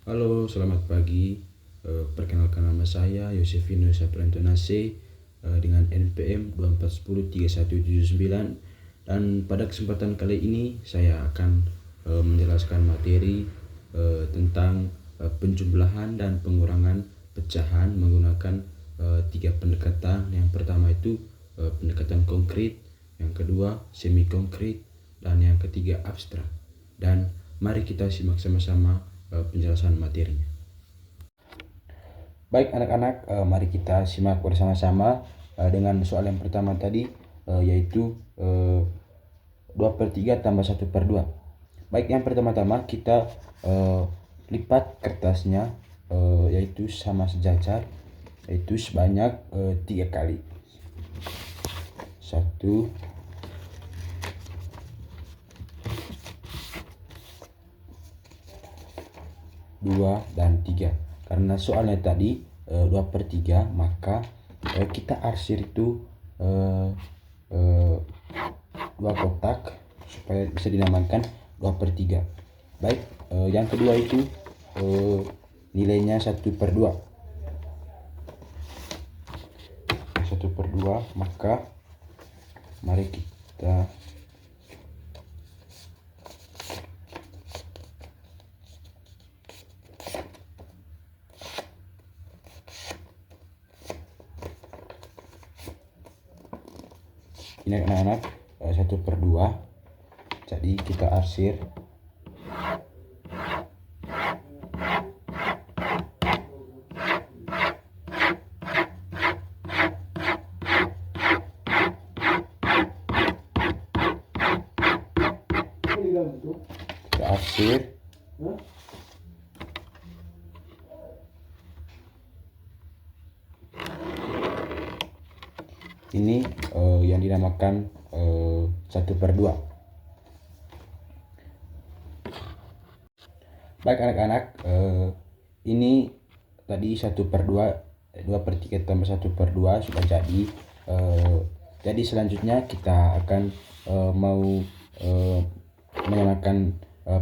Halo, selamat pagi. Perkenalkan nama saya Yosefino Saprantonase dengan NPM 24103179, dan pada kesempatan kali ini saya akan menjelaskan materi tentang penjumlahan dan pengurangan pecahan menggunakan tiga pendekatan. Yang pertama itu pendekatan konkret, yang kedua semi konkret, dan yang ketiga abstrak. Dan mari kita simak sama-sama penjelasan materinya. Baik anak-anak, mari kita simak bersama-sama dengan soal yang pertama tadi, yaitu 2/3 tambah 1/2. Baik, yang pertama-tama kita lipat kertasnya, yaitu sama sejajar, yaitu sebanyak 3 kali. 1, 2, dan 3. Karena soalnya tadi 2/3, maka kita arsir itu 2 kotak supaya bisa dinamakan 2/3. Baik, yang kedua itu nilainya 1/2. 1/2, maka mari kita ini anak-anak 1/2, jadi kita arsir. Kita arsir. Ini yang dinamakan 1/2. Baik anak-anak, ini tadi 1/2, 2/3 tambah 1/2 sudah jadi. Jadi selanjutnya kita akan mau menyamakan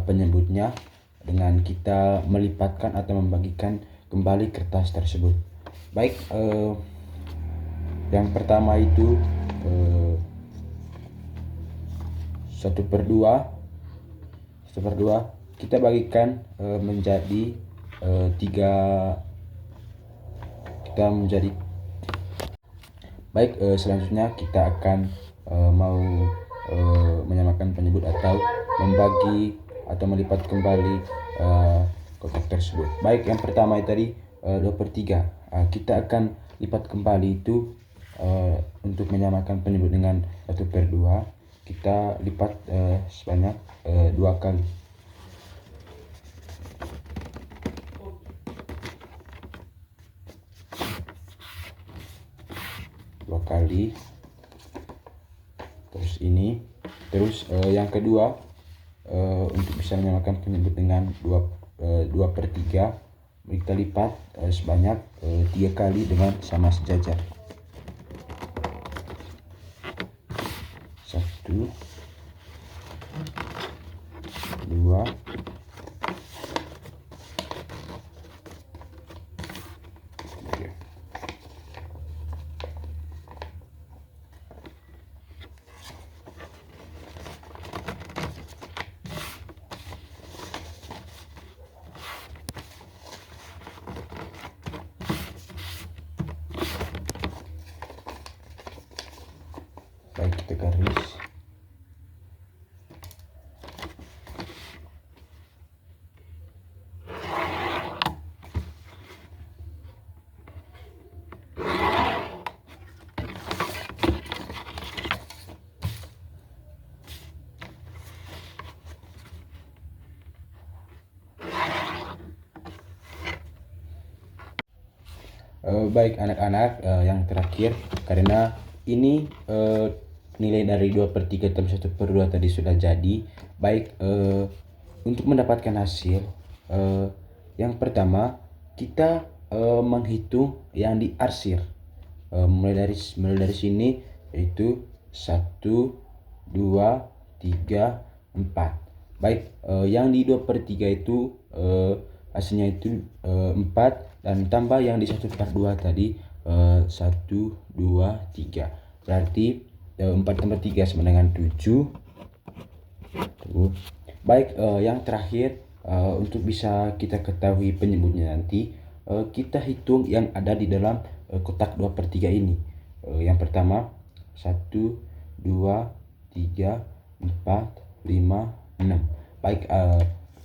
penyebutnya dengan kita melipatkan atau membagikan kembali kertas tersebut. Baik, yang pertama itu 1/2 kita bagikan menjadi 3. Kita menjadi baik. Selanjutnya kita akan mau menyamakan penyebut atau membagi atau melipat kembali kotak tersebut. Baik, yang pertama tadi 2/3, kita akan lipat kembali itu untuk menyamakan penyebut dengan 1/2. Kita lipat sebanyak 2 kali. Terus ini, terus yang kedua, untuk bisa menyamakan penyebut dengan 2/3, kita lipat sebanyak 3 kali dengan sama sejajar. 1, 2, 3. Baik, kita garis. Baik anak-anak, yang terakhir, karena ini nilai dari 2/3 tambah 1/2 tadi sudah jadi. Baik, untuk mendapatkan hasil, yang pertama kita menghitung yang diarsir, mulai dari sini, yaitu 1, 2, 3, 4. Baik, yang di 2/3 itu hasilnya itu 4, dan tambah yang di 1/2 tadi 1, 2, 3. Berarti 4 tambah 3 sama dengan 7. Tuh. Baik, yang terakhir, untuk bisa kita ketahui penyebutnya nanti, kita hitung yang ada di dalam kotak 2/3 ini. Yang pertama 1, 2, 3, 4, 5, 6. Baik,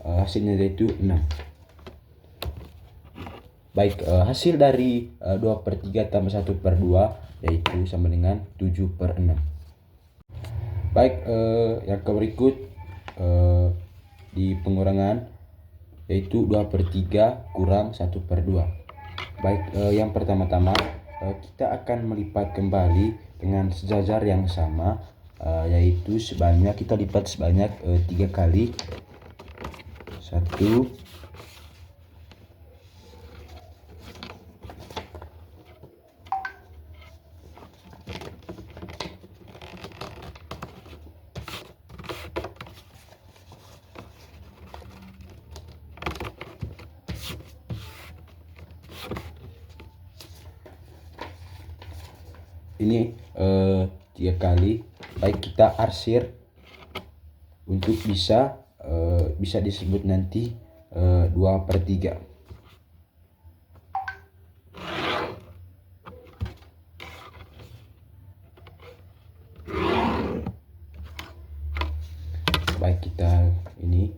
hasilnya yaitu 6. Baik, hasil dari 2/3 tambah 1/2 yaitu sama dengan 7/6. Baik, yang berikut di pengurangan yaitu 2/3 kurang 1/2. Baik, yang pertama-tama kita akan melipat kembali dengan sejajar yang sama, yaitu kita lipat sebanyak 3 kali. 1, ini 3 kali. Baik, kita arsir untuk bisa disebut nanti 2/3. Baik, kita ini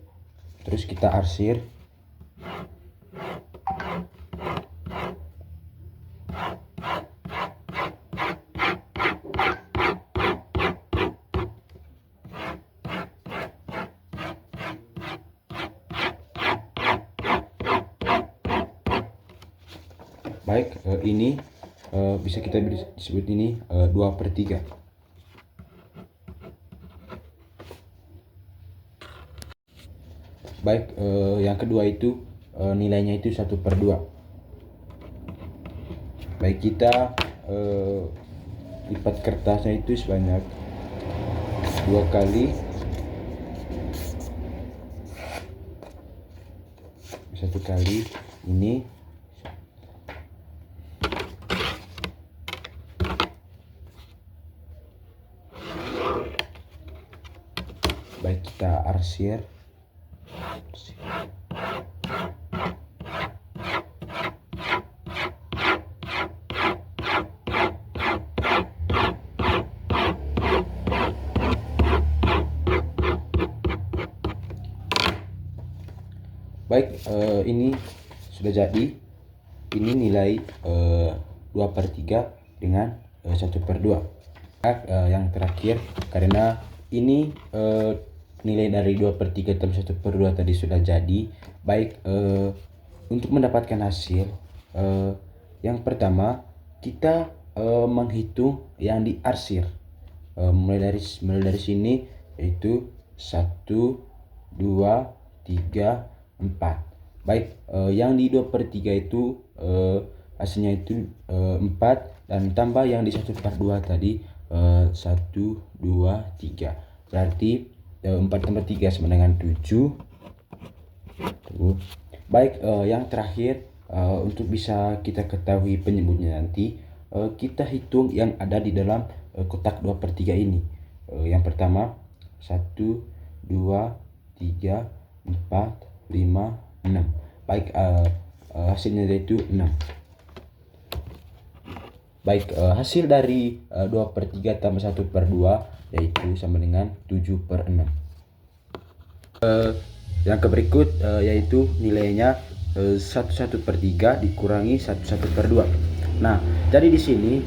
terus kita arsir. Baik, ini bisa kita disebut ini 2/3. Baik, yang kedua itu nilainya itu 1/2. Baik, kita lipat kertasnya itu sebanyak 2 kali. 1 kali ini. Baik, kita arsir. Baik, ini sudah jadi. Ini nilai 2/3 dengan 1/2. Yang terakhir, karena ini nilai dari 2/3 tambah 1/2 tadi sudah jadi. Baik, untuk mendapatkan hasil, yang pertama kita menghitung yang diarsir. Mulai dari sini yaitu 1, 2, 3, 4. Baik, yang di 2/3 itu hasilnya itu 4, dan tambah yang di 1/2 tadi 1, 2, 3. Berarti 4 tambah 3 sama dengan 7. Tuh. Baik, yang terakhir, untuk bisa kita ketahui penyebutnya nanti, kita hitung yang ada di dalam kotak 2/3 ini. Yang pertama 1, 2, 3, 4, 5, 6. Baik, hasilnya yaitu 6. Baik, hasil dari 2/3 tambah 1/2 yaitu sama dengan 7/6. Yang berikut yaitu nilainya 1/3 dikurangi 1/2. Nah, jadi di sini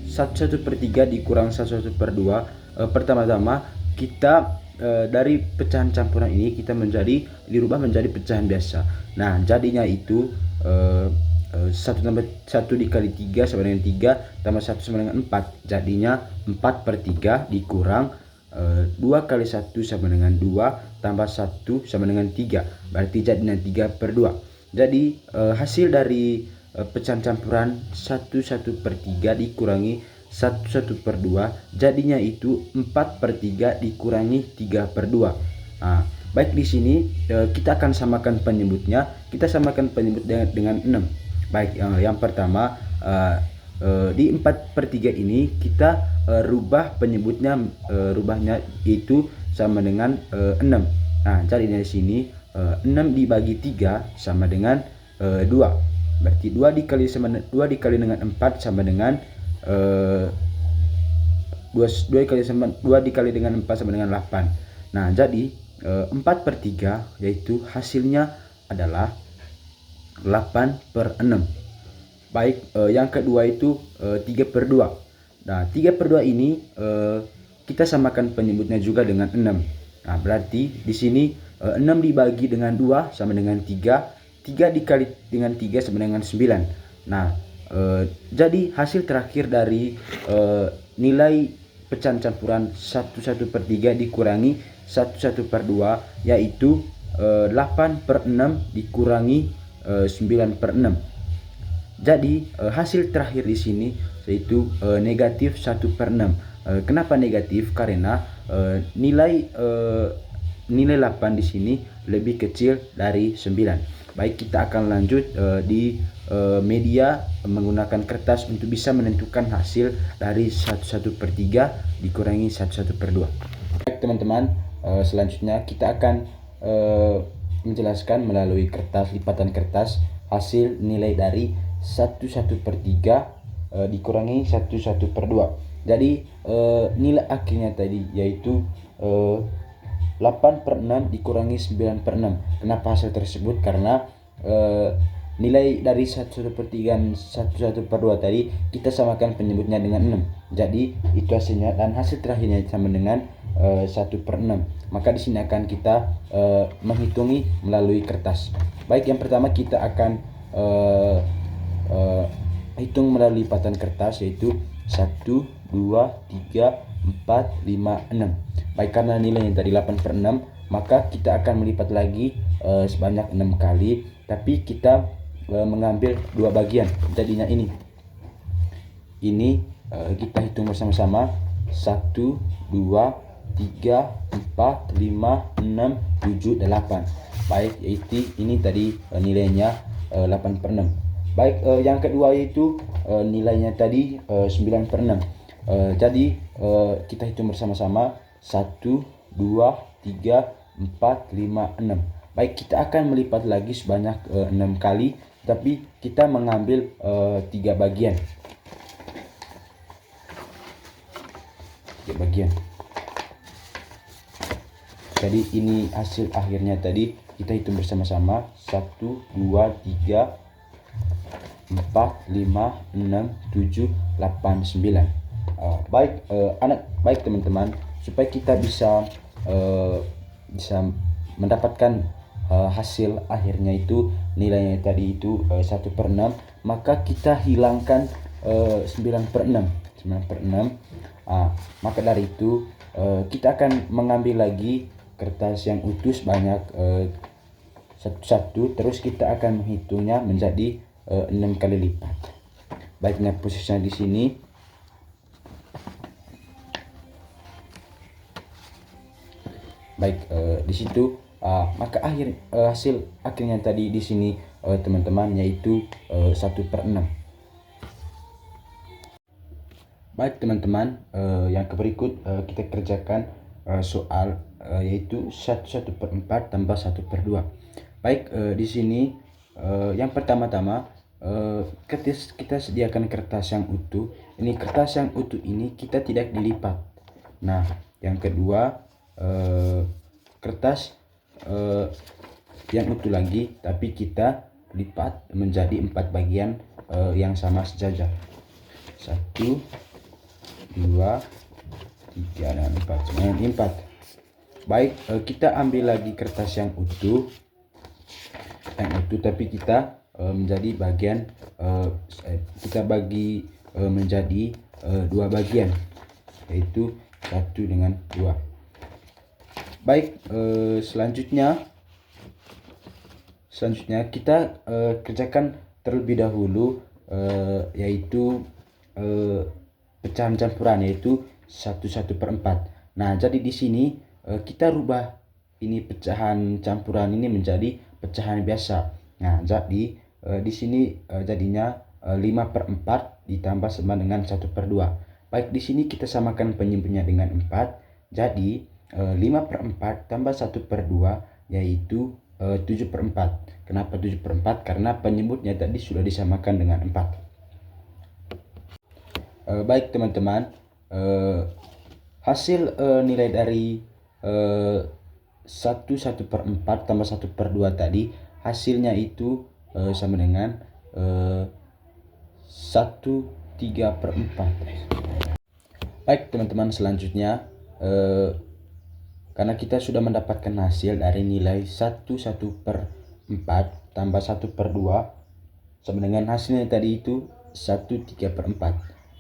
1/3 dikurang 1/2. Pertama-tama kita dari pecahan campuran ini kita dirubah menjadi pecahan biasa. Nah, jadinya itu 1 dikali 3 sama dengan 3, tambah 1 sama dengan 4. Jadinya 4/3 dikurang 2 kali 1 sama dengan 2, tambah 1 sama dengan 3. Berarti jadinya 3/2. Jadi hasil dari pecahan campuran 1/3 dikurangi 1/2, jadinya itu 4/3 dikurangi 3/2. Nah, Baik, di sini kita akan samakan penyebutnya. Kita samakan penyebut dengan 6. Baik, yang pertama di 4/3 ini kita rubah penyebutnya, rubahnya itu sama dengan 6. Nah, jadi dari sini 6 dibagi 3 sama dengan 2. Berarti 2 dikali dengan 4 sama dengan 2 dikali dengan 4 sama dengan 8. Nah, jadi 4/3 yaitu hasilnya adalah 8/6. Baik, yang kedua itu 3/2. Nah, 3/2 ini kita samakan penyebutnya juga dengan 6. Nah, berarti di sini 6 dibagi dengan 2 sama dengan 3. 3 dikali dengan 3 sama dengan 9. Nah, jadi hasil terakhir dari nilai pecahan campuran 1/3 dikurangi 1/2 yaitu 8/6 dikurangi 9/6. Jadi hasil terakhir di sini yaitu negatif 1/6. Kenapa negatif? Karena nilai 8 di sini lebih kecil dari 9. Baik, kita akan lanjut di media menggunakan kertas untuk bisa menentukan hasil dari 1/3 dikurangi 1/2. Baik teman-teman, selanjutnya kita akan menjelaskan melalui kertas, lipatan kertas, hasil nilai dari 1/3 dikurangi 1/2. Jadi nilai akhirnya tadi yaitu 8/6 dikurangi 9/6. Kenapa hasil tersebut? Karena nilai dari 1/3 dan 1/2 tadi kita samakan penyebutnya dengan 6. Jadi itu hasilnya, dan hasil terakhirnya sama dengan 1/6. Maka di sini akan kita menghitungi melalui kertas. Baik, yang pertama kita akan hitung melalui lipatan kertas yaitu 1, 2, 3, 4, 5, 6. Baik, karena nilainya tadi 8/6, maka kita akan melipat lagi sebanyak 6 kali, tapi kita mengambil 2 bagian. Jadinya ini kita hitung bersama-sama. 1, 2, 3, 4, 5, 6, 7, 8. Baik, yaitu ini tadi nilainya 8/6. Baik, yang kedua yaitu nilainya tadi 9/6. Jadi kita hitung bersama-sama. 1, 2, 3, 4, 5, 6. Baik, kita akan melipat lagi sebanyak 6 kali, tapi kita mengambil 3 bagian. 3 bagian. Jadi ini hasil akhirnya tadi, kita hitung bersama-sama. 1, 2, 3, 4, 5, 6, 7, 8, 9. Baik teman-teman, supaya kita bisa mendapatkan hasil akhirnya itu nilainya tadi itu 1/6, maka kita hilangkan 9/6. Maka dari itu kita akan mengambil lagi kertas yang utuh sebanyak satu, terus kita akan menghitungnya menjadi 6 kali lipat. Baiknya posisinya di sini. Baik, di situ maka hasil akhirnya tadi di sini teman-teman yaitu 1/6. Baik teman-teman, yang berikut kita kerjakan soal yaitu 1/4 tambah 1/2. Baik, di sini yang pertama-tama kita sediakan kertas yang utuh. Ini kertas yang utuh ini kita tidak dilipat. Nah, yang kedua kertas yang utuh lagi, tapi kita lipat menjadi 4 bagian yang sama sejajar. 1, 2, 3, dan 4. Semuanya 4. Baik, kita ambil lagi kertas yang utuh, tapi kita menjadi bagian, kita bagi menjadi 2 bagian, yaitu 1 dengan 2. Baik, selanjutnya kita kerjakan terlebih dahulu yaitu pecahan campuran, yaitu 1/4. Nah, jadi di sini kita rubah ini pecahan campuran ini menjadi pecahan biasa. Nah, jadi di sini jadinya 5/4 ditambah sama dengan 1/2. Baik, di sini kita samakan penyebutnya dengan 4. Jadi 5/4 tambah 1/2 yaitu 7/4. Kenapa 7/4? Karena penyebutnya tadi sudah disamakan dengan 4. Baik teman-teman, hasil nilai dari 1/4 tambah 1/2 tadi hasilnya itu sama dengan 1/3/4. Baik teman-teman, selanjutnya karena kita sudah mendapatkan hasil dari nilai 1/4 tambah 1/2 sama dengan hasilnya tadi itu 1/3/4.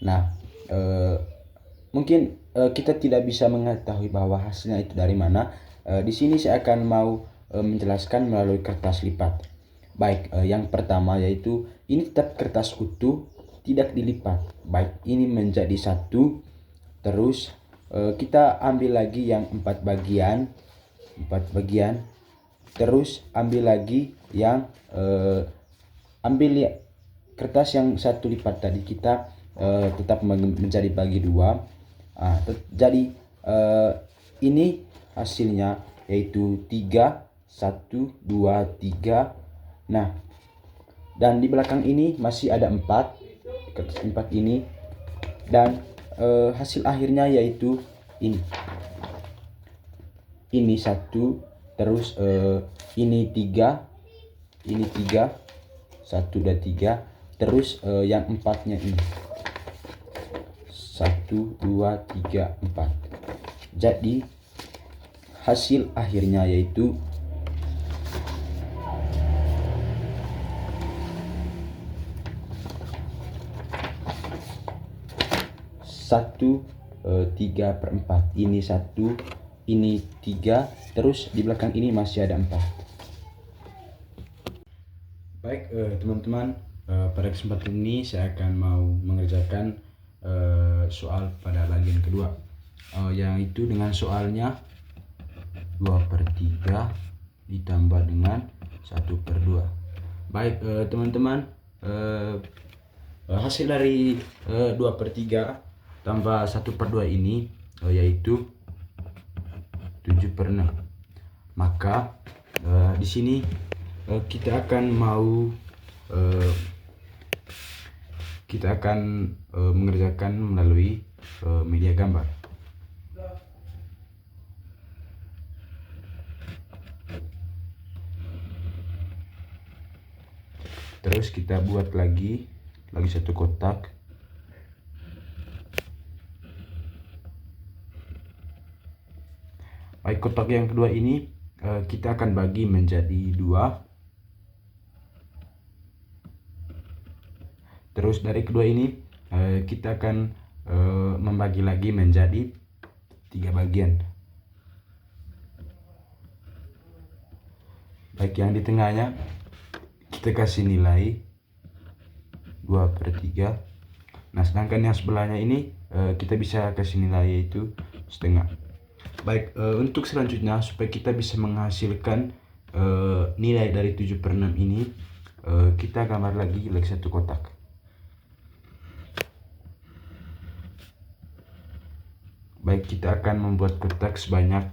Nah, mungkin kita tidak bisa mengetahui bahwa hasilnya itu dari mana. Di sini saya akan mau menjelaskan melalui kertas lipat. Baik, yang pertama yaitu ini tetap kertas utuh, tidak dilipat. Baik, ini menjadi 1. Terus kita ambil lagi yang 4 bagian. Terus ambil lagi yang ambil kertas yang 1 lipat tadi, kita tetap menjadi bagi 2. Jadi ini hasilnya yaitu 3, 1, 2, 3. Nah, dan di belakang ini masih ada 4, kertas 4 ini, dan hasil akhirnya yaitu ini 1, terus ini 3, 1, 2, 3, terus yang 4-nya ini 1, 2, 3, 4. Jadi hasil akhirnya yaitu 1/3/4. Ini 1, ini 3, terus di belakang ini masih ada 4. Baik teman-teman, pada kesempatan ini saya akan mau mengerjakan soal pada bagian kedua, yang itu dengan soalnya 2/3 ditambah dengan 1/2. Baik teman-teman, hasil dari 2/3 tambah 1/2 ini yaitu 7/6. Maka di sini kita akan mengerjakan melalui media gambar. Terus kita buat lagi satu kotak. Baik, kotak yang kedua ini kita akan bagi menjadi 2. Terus dari kedua ini kita akan membagi lagi menjadi 3 bagian. Baik, yang di tengahnya kita kasih nilai 2/3. Nah, sedangkan yang sebelahnya ini kita bisa kasih nilai yaitu setengah. Baik, untuk selanjutnya supaya kita bisa menghasilkan nilai dari 7/6 ini, kita gambar lagi satu kotak. Baik, kita akan membuat kotak sebanyak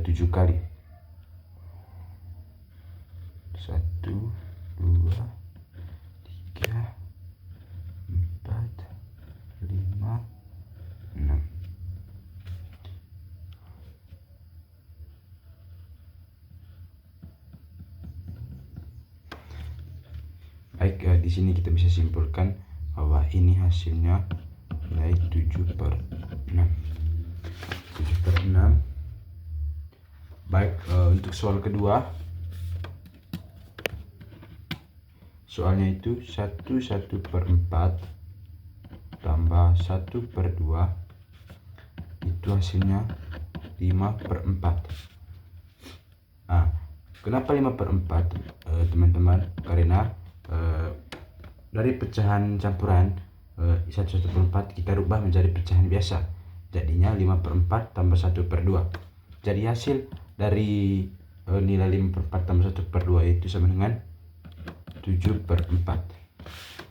7 kali. 1, 2, 3, 4, 5, 6. Baik, di sini kita bisa simpulkan bahwa ini hasilnya nilai 7/6. 7/6. Baik, untuk soal kedua, soalnya itu 1/4 tambah 1/2 itu hasilnya 5/4. Kenapa 5/4 teman-teman? Karena dari pecahan campuran 1/4 kita rubah menjadi pecahan biasa, jadinya 5/4 tambah 1/2. Jadi hasil dari nilai 5/4 tambah 1/2 itu sama dengan 7/4.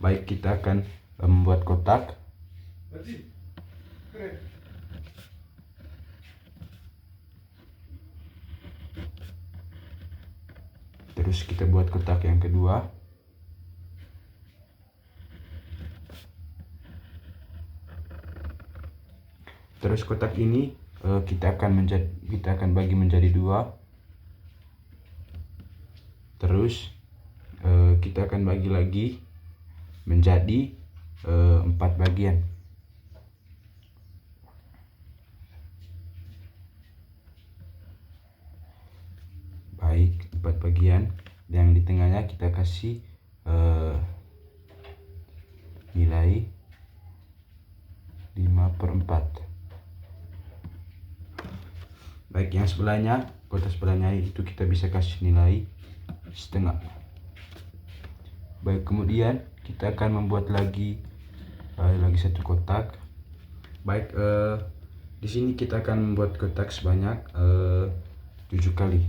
Baik, kita akan membuat kotak. Terus kita buat kotak yang kedua. Terus kotak ini kita akan bagi menjadi 2. Terus kita akan bagi lagi menjadi 4 bagian. Baik, 4 bagian. Yang di tengahnya kita kasih nilai 5/4. Baik, yang sebelahnya, kotak sebelahnya itu kita bisa kasih nilai setengah. Baik, kemudian kita akan membuat lagi satu kotak. Baik, di sini kita akan membuat kotak sebanyak 7 kali.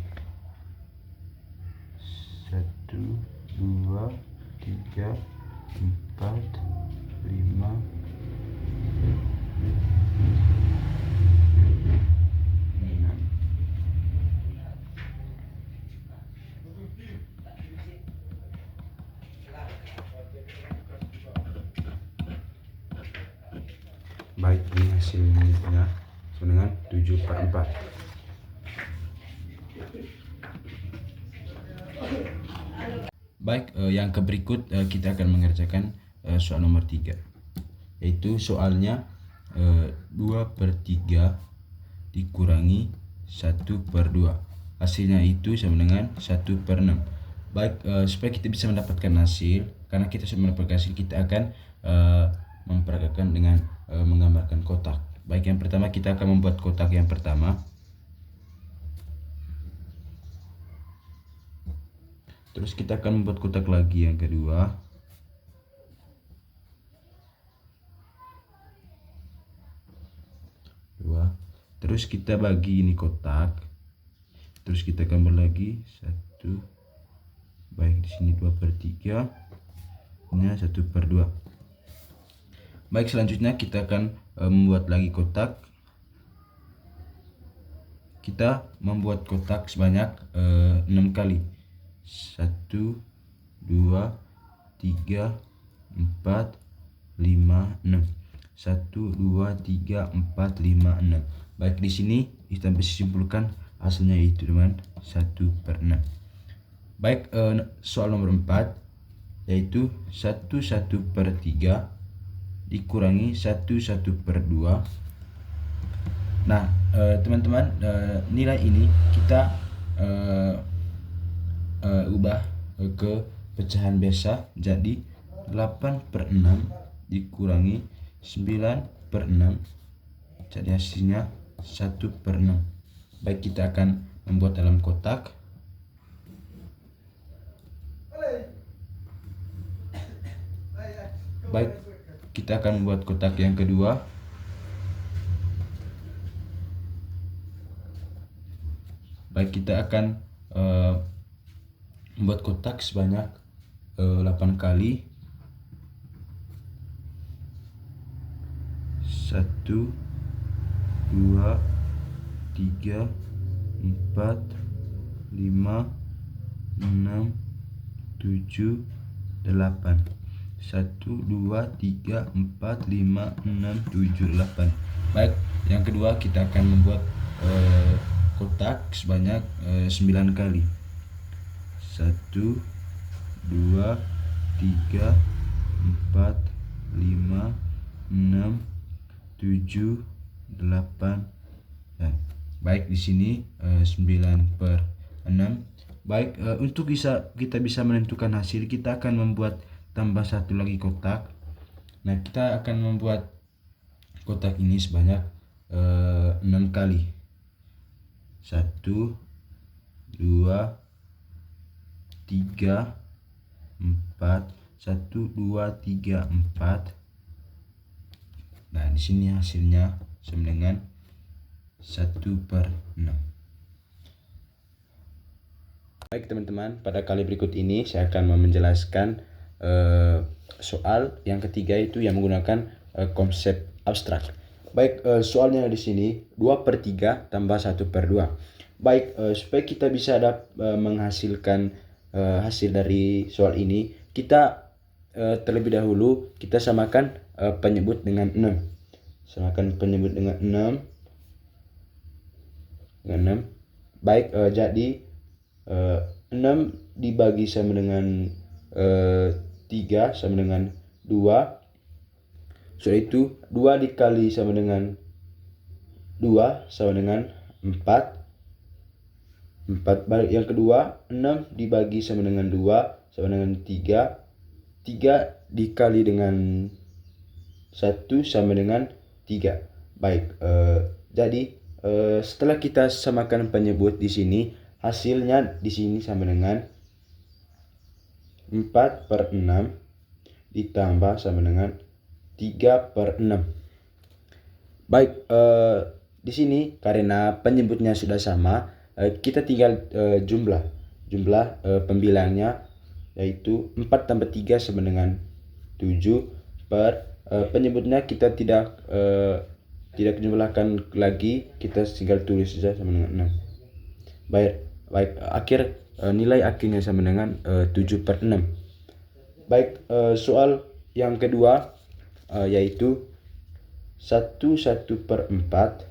1, 2, 3, 4, 5, 6. Baik, ini hasilnya sama dengan 7/4. Baik, yang berikut kita akan mengerjakan soal nomor 3, yaitu soalnya 2/3 dikurangi 1/2. Hasilnya itu sama dengan 1/6. Baik, supaya kita bisa mendapatkan hasil, karena kita sudah mendapatkan hasil, kita akan memperagakan dengan menggambarkan kotak. Baik, yang pertama kita akan membuat kotak yang pertama. Terus kita akan membuat kotak lagi yang kedua. Terus kita bagi ini kotak. Terus kita gambar lagi 1. Baik, di sini 2/3. Ini 1/2. Baik, selanjutnya kita akan membuat lagi kotak. Kita membuat kotak sebanyak 6 kali. 1, 2, 3, 4, 5, 6. 1, 2, 3, 4, 5, 6. Baik, di sini kita bisa simpulkan hasilnya itu dengan 1/6. Baik, soal nomor 4, yaitu 1/3 dikurangi 1/2. Nah, teman-teman, nilai ini kita ubah ke pecahan biasa, jadi 8/6 dikurangi 9/6, jadi hasilnya 1/6. Baik, kita akan membuat dalam kotak. Baik, kita akan membuat kotak yang kedua. Baik, kita akan membuat kotak sebanyak 8 kali. 1, 2, 3, 4, 5, 6, 7, 8. 1, 2, 3, 4, 5, 6, 7, 8. Baik, yang kedua kita akan membuat kotak sebanyak 9 kali. 1, 2, 3, 4, 5, 6, 7, 8. Baik, di sini 9/6. Baik, untuk kita bisa menentukan hasil, kita akan membuat tambah satu lagi kotak. Nah, kita akan membuat kotak ini sebanyak 6 kali. 1, 2, 3, 4. 1, 2, 3, 4. Nah, di sini hasilnya sama dengan 1/6. Baik teman-teman, pada kali berikut ini saya akan menjelaskan soal yang ketiga itu yang menggunakan konsep abstrak. Baik, soalnya di sini 2/3 tambah 1/2. Baik, supaya kita bisa menghasilkan hasil dari soal ini, kita terlebih dahulu kita samakan penyebut dengan 6. Samakan penyebut dengan 6. Baik, jadi 6 dibagi sama dengan 3 sama dengan 2. Setelah itu 2 dikali sama dengan 2 sama dengan 4. Balik yang kedua, 6 dibagi sama dengan 2 sama dengan 3. 3 dikali dengan 1 sama dengan 3. Baik, jadi setelah kita samakan penyebut di sini, hasilnya di sini sama dengan 4/6 ditambah sama dengan 3/6. Baik, di sini karena penyebutnya sudah sama, kita tinggal jumlah pembilangnya, yaitu 4 tambah 3 sama dengan 7 penyebutnya kita tidak jumlahkan lagi, kita tinggal tulis saja sama dengan 6. Baik, nilai akhirnya sama dengan 7/6. Baik, soal yang kedua yaitu 1/4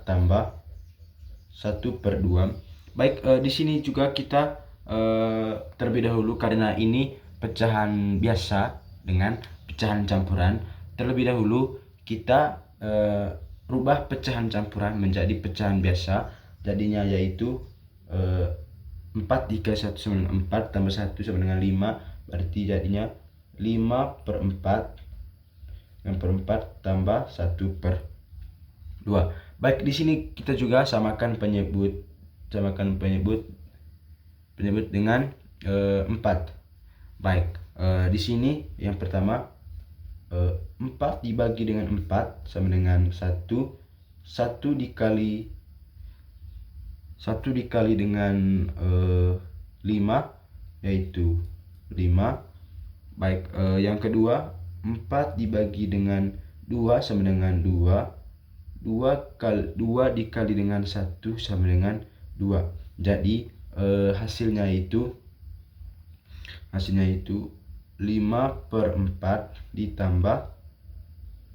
tambah 1/2. Baik, di sini juga kita terlebih dahulu karena ini pecahan biasa dengan pecahan campuran. Terlebih dahulu kita rubah pecahan campuran menjadi pecahan biasa. Jadinya yaitu 4 dikali 1 sama dengan 4 tambah 1 sama dengan 5. Berarti jadinya 5/4 tambah 1/2. Baik, di sini kita juga samakan penyebut dengan 4. Baik, di sini yang pertama 4 dibagi dengan 4 sama dengan 1. 1 dikali dengan 5 yaitu 5. Baik, yang kedua 4 dibagi dengan 2 sama dengan 2. 2 dikali dengan 1 sama dengan 2. Jadi hasilnya itu 5/4 ditambah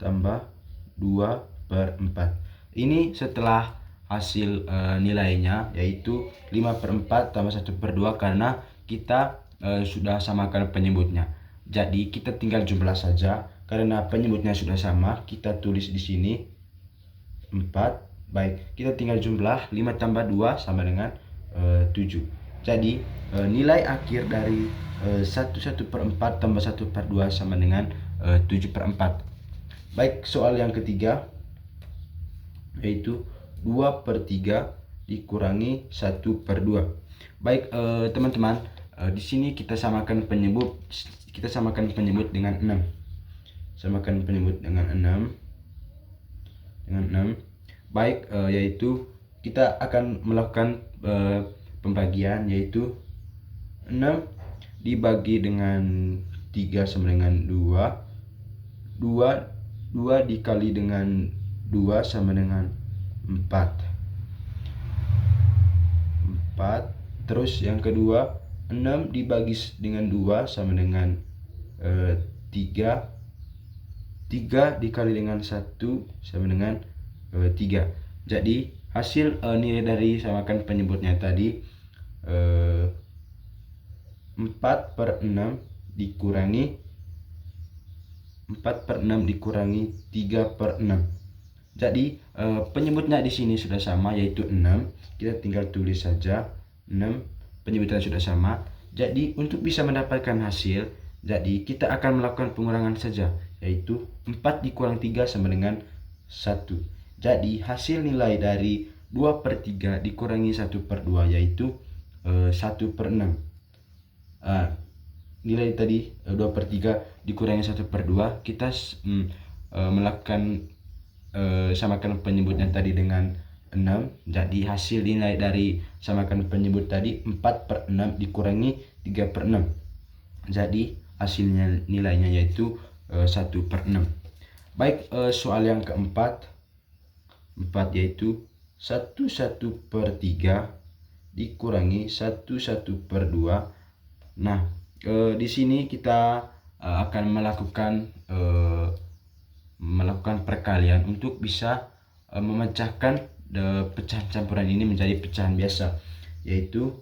2/4. Ini setelah hasil nilainya yaitu 5/4 tambah 1/2 karena kita sudah samakan penyebutnya. Jadi kita tinggal jumlah saja karena penyebutnya sudah sama, kita tulis di sini 4. Baik, kita tinggal jumlah 5 tambah 2 sama dengan 7. Jadi nilai akhir dari 1/4 tambah 1/2 sama dengan 7/4. Baik, soal yang ketiga yaitu 2/3 dikurangi 1/2. Baik, teman-teman, di sini kita samakan penyebut dengan 6. Samakan penyebut dengan 6. Baik, yaitu kita akan melakukan pembagian, yaitu 6 dibagi dengan 3 sama dengan 2. 2 dikali dengan 2 sama dengan 4. Terus yang kedua 6 dibagi dengan 2 sama dengan 3. 3 dikali dengan 1 sama dengan 3. Jadi hasil nilai dari samakan penyebutnya tadi 4/6 dikurangi 3/6. Jadi penyebutnya di sini sudah sama yaitu 6. Kita tinggal tulis saja 6, penyebutnya sudah sama. Jadi untuk bisa mendapatkan hasil, jadi kita akan melakukan pengurangan saja, yaitu 4 dikurang 3 sama dengan 1. Jadi hasil nilai dari 2/3 dikurangi 1/2 yaitu 1/6. Nilai tadi 2/3 dikurangi 1/2, kita melakukan samakan penyebutnya tadi dengan 6. Jadi hasil nilai dari samakan penyebut tadi 4/6 dikurangi 3/6. Jadi hasilnya nilainya yaitu 1/6. Baik, soal yang keempat, yaitu 1/1/3 dikurangi 1/1/2. Nah, di sini kita akan melakukan perkalian untuk bisa memecahkan pecahan campuran ini menjadi pecahan biasa, yaitu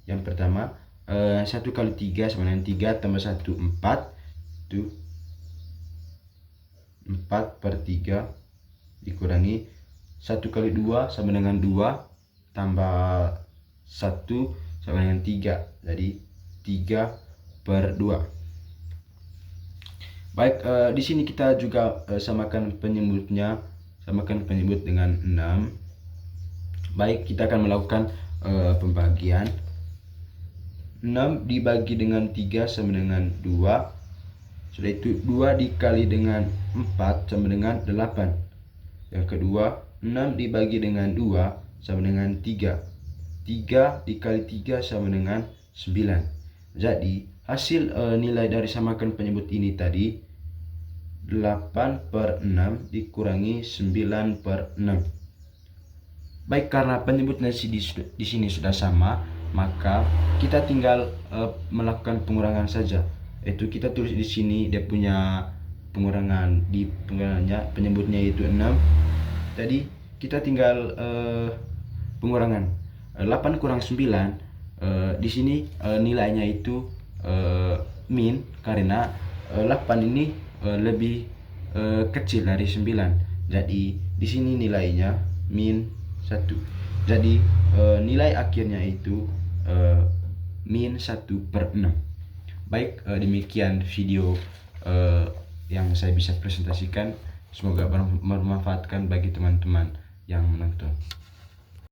yang pertama 1 kali 3 sama dengan 3 tambah 1 4, itu 4/3 dikurangi 1 kali 2 sama dengan 2 tambah 1 sama dengan 3, jadi 3/2. Baik, di sini kita juga samakan penyebut dengan 6. Baik, kita akan melakukan pembagian. 6 dibagi dengan 3 sama dengan 2. Sudah itu 2 dikali dengan 4 sama dengan 8. Yang kedua, 6 dibagi dengan 2 sama dengan 3. 3 dikali 3 sama dengan 9. Jadi hasil nilai dari samakan penyebut ini tadi 8/6 dikurangi 9/6. Baik, karena penyebutnya di sini sudah sama, maka kita tinggal melakukan pengurangan saja. Itu kita tulis di sini dia punya pengurangan, di pengurangannya penyebutnya yaitu 6. Tadi kita tinggal pengurangan 8 kurang 9. Di sini nilainya itu min, karena 8 ini lebih kecil dari 9. Jadi di sini nilainya min 1. Jadi nilai akhirnya itu min 1/6. Baik, demikian video yang saya bisa presentasikan. Semoga bermanfaatkan bagi teman-teman yang menonton.